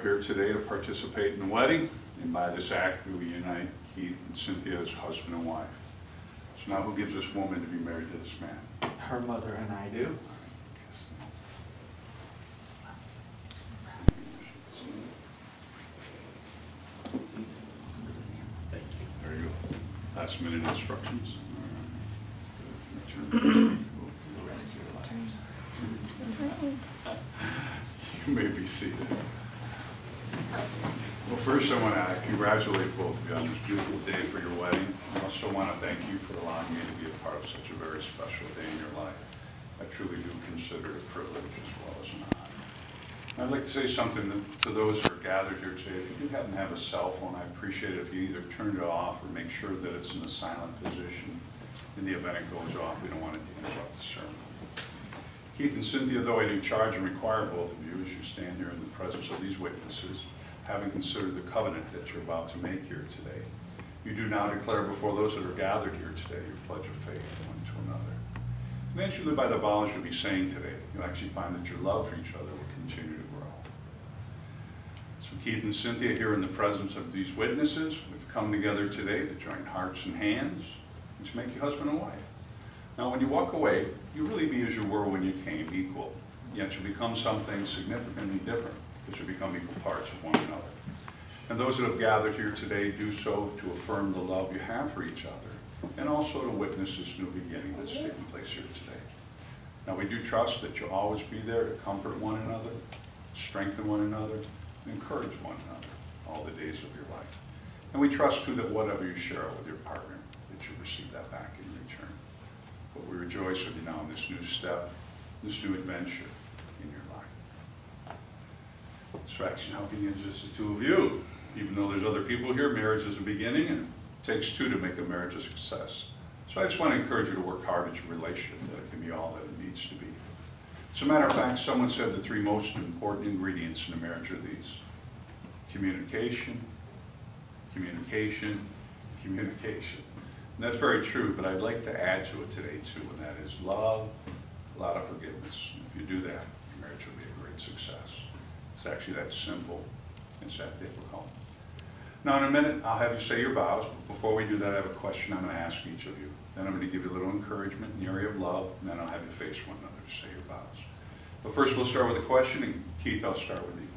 here today to participate in the wedding, and by this act we unite Keith and Cynthia as husband and wife. So now who gives this woman to be married to this man? Her mother and I do. Thank you. There you go. Last minute instructions. You may be seated. Well, first I want to congratulate both of you on this beautiful day for your wedding. I also want to thank you for allowing me to be a part of such a very special day in your life. I truly do consider it a privilege as well as an honor. I'd like to say something to those who are gathered here today. If you do happen to have a cell phone, I appreciate it if you either turn it off or make sure that it's in a silent position. In the event it goes off, we don't want it to interrupt the sermon. Keith and Cynthia, though I do charge and require both of you as you stand here in the presence of these witnesses, having considered the covenant that you're about to make here today, you do now declare before those that are gathered here today your pledge of faith one to another. And as you live by the vows you'll be saying today, you'll actually find that your love for each other will continue to grow. So Keith and Cynthia, here in the presence of these witnesses, we've come together today to join hearts and hands and to make you husband and wife. Now when you walk away, you really be as you were when you came, equal. Yet you become something significantly different because you become equal parts of one another. And those that have gathered here today do so to affirm the love you have for each other and also to witness this new beginning that's taking place here today. Now we do trust that you'll always be there to comfort one another, strengthen one another, and encourage one another all the days of your life. And we trust too that whatever you share with your partner, that you'll receive that back in return. But we rejoice with you now in this new step, this new adventure in your life. So actually now begins just the two of you. Even though there's other people here, marriage is a beginning and it takes two to make a marriage a success. So I just want to encourage you to work hard at your relationship, that it can be all that it needs to be. As a matter of fact, someone said the three most important ingredients in a marriage are these: communication, communication, communication. And that's very true, but I'd like to add to it today too, and that is love, a lot of forgiveness. And if you do that, your marriage will be a great success. It's actually that simple. It's that difficult. Now in a minute, I'll have you say your vows. But before we do that, I have a question I'm going to ask each of you. Then I'm going to give you a little encouragement in the area of love, and then I'll have you face one another to say your vows. But first we'll start with a question, and Keith, I'll start with you.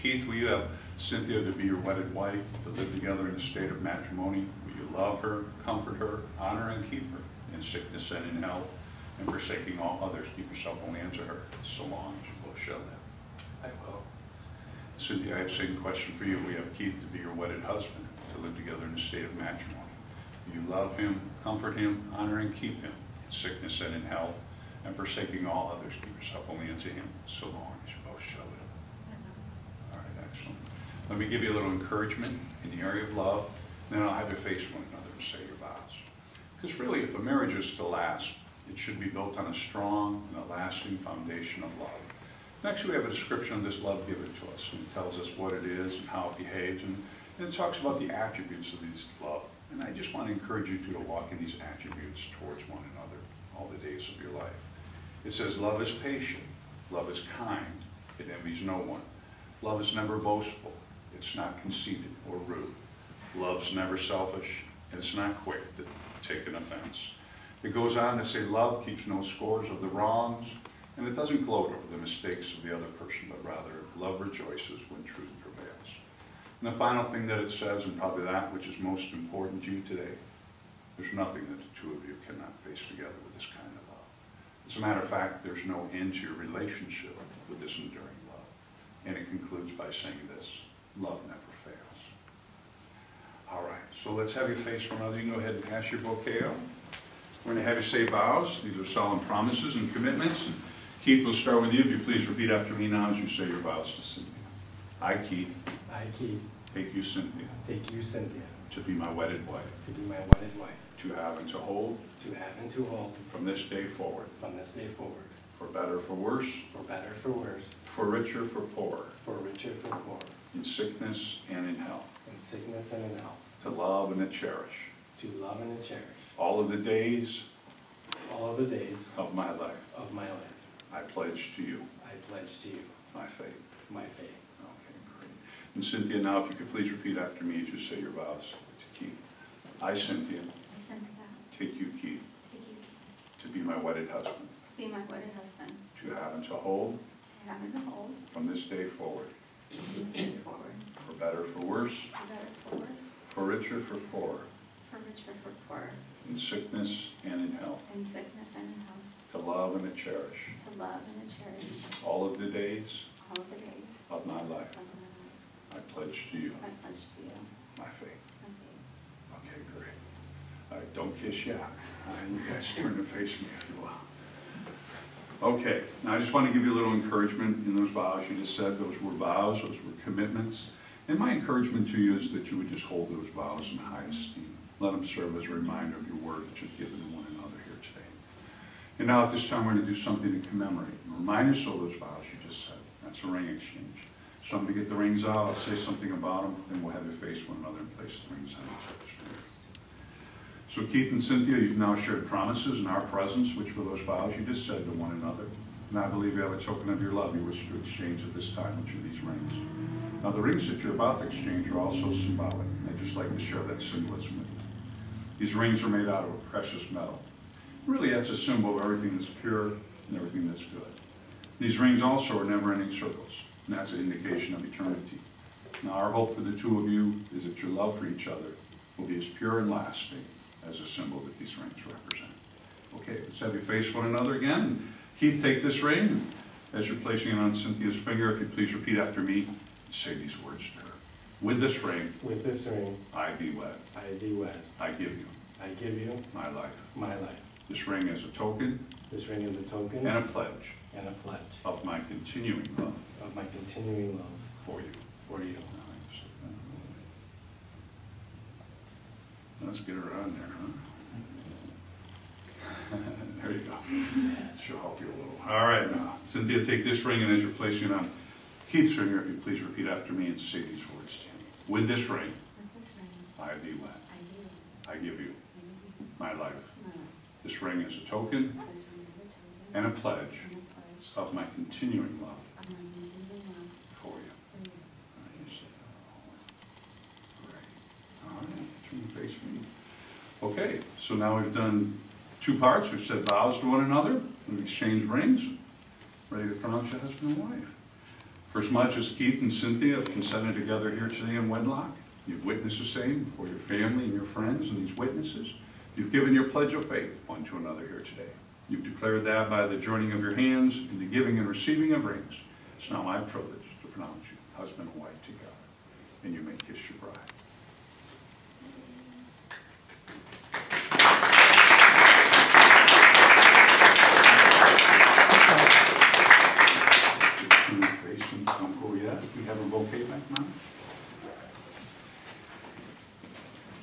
Keith, will you have Cynthia to be your wedded wife, to live together in a state of matrimony? Will you love her, comfort her, honor and keep her in sickness and in health, and forsaking all others, keep yourself only unto her, so long as you both shall live? I will. Cynthia, I have the same question for you. We have Keith to be your wedded husband, to live together in a state of matrimony. Will you love him, comfort him, honor and keep him in sickness and in health, and forsaking all others, keep yourself only unto him, so long as you both shall live? All right, excellent. Let me give you a little encouragement in the area of love, and then I'll have you face one another and say your vows. Because really, if a marriage is to last, it should be built on a strong and a lasting foundation of love. Next, we have a description of this love given to us, and it tells us what it is and how it behaves, and it talks about the attributes of this love. And I just want to encourage you to walk in these attributes towards one another all the days of your life. It says love is patient, love is kind, it envies no one. Love is never boastful, it's not conceited or rude. Love's never selfish, and it's not quick to take an offense. It goes on to say love keeps no scores of the wrongs, and it doesn't gloat over the mistakes of the other person, but rather love rejoices when truth prevails. And the final thing that it says, and probably that which is most important to you today, there's nothing that the two of you cannot face together with this kind of love. As a matter of fact, there's no end to your relationship with this enduring love. And it concludes by saying this: love never fails. All right, so let's have you face one another. You can go ahead and pass your bouquet out. We're going to have you say vows. These are solemn promises and commitments. And Keith, we'll start with you. If you please repeat after me now as you say your vows to Cynthia. I, Keith. I, Keith. Take you, Cynthia. Take you, Cynthia. To be my wedded wife. To be my wedded wife. To have and to hold. To have and to hold. From this day forward. From this day forward. For better, for worse. For better, for worse. For richer, for poorer. For richer, for poorer. In sickness and in health. In sickness and in health. To love and to cherish. To love and to cherish. All of the days. All of the days. Of my life. Of my life. I pledge to you. I pledge to you. My faith. My faith. Okay, And Cynthia, now if you could please repeat after me as you say your vows to Keith. I, Cynthia, I, Cynthia, take you, Keith, take you to be my wedded husband, to be my wedded husband, to have and to hold to have and to hold from this day forward, from this day forward, for better, for worse, for better, for worse, for richer, for poorer, for richer, for poorer, in sickness and in health, in sickness and in health, to love and to cherish to love and to cherish all of the days all of the days of my life. of my life. I pledge to you I pledge to you my faith. my faith. Okay, great. All right, don't kiss yet. All right, you guys turn to face me if you will. Okay, now I just want to give you a little encouragement in those vows you just said. Those were vows, those were commitments. And my encouragement to you is that you would just hold those vows in high esteem. Let them serve as a reminder of your word that you've given to one another here today. And now at this time, we're going to do something to commemorate and remind us of those vows you just said. That's a ring exchange. So I'm going to get the rings out, I'll say something about them, and we'll have you face one another and place the rings on each other's fingers. So Keith and Cynthia, you've now shared promises in our presence, which were those vows you just said to one another. And I believe you have a token of your love you wish to exchange at this time, which are these rings. Now the rings that you're about to exchange are also symbolic, and I'd just like to share that symbolism with you. These rings are made out of a precious metal. Really, that's a symbol of everything that's pure and everything that's good. These rings also are never-ending circles, and that's an indication of eternity. Now, our hope for the two of you is that your love for each other will be as pure and lasting as a symbol that these rings represent. Okay, let's have you face one another again. Keith, take this ring. As you're placing it on Cynthia's finger, if you please repeat after me and say these words to her. With this ring, With this ring, I be wed. I thee wed. I give you I give you my life. my life. This ring is a token This ring is a token and a pledge and a pledge of my continuing love of my continuing love for you. for you. Let's get her on there, huh? There you go. She'll help you a little. All right, now, Cynthia, take this ring, and as you're placing it on Keith's finger, if you please repeat after me and say these words to me. With this ring, With this ring, I thee wed. I I do give you my life. my life. This ring is a token This ring is a token and a pledge and a pledge of my continuing love of my continuing love for you. for you. Great. All right, turn and face me. Okay, so now we've done two parts. We've said vows to one another. We've exchanged rings. Ready to pronounce you husband and wife. First much as Keith and Cynthia have consented together here today in wedlock. You've witnessed the same for your family and your friends and these witnesses. You've given your pledge of faith one to another here today. You've declared that by the joining of your hands in the giving and receiving of rings. It's now my privilege to pronounce you husband and wife together. And you may kiss your bride. Don't go yet. We have a bouquet back now.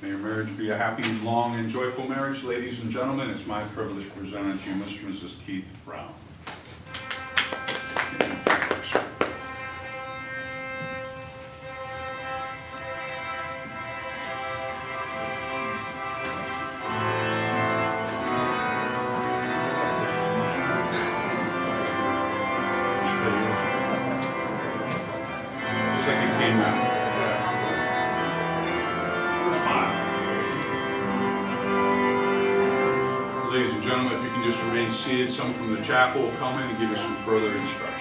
May your marriage be a happy, long, and joyful marriage, ladies and gentlemen. It's my privilege to present to you Mr. and Mrs. Keith Brown. Just like it came out. Smile. Ladies and gentlemen, if you can just remain seated, someone from the chapel will come in and give you some further instruction.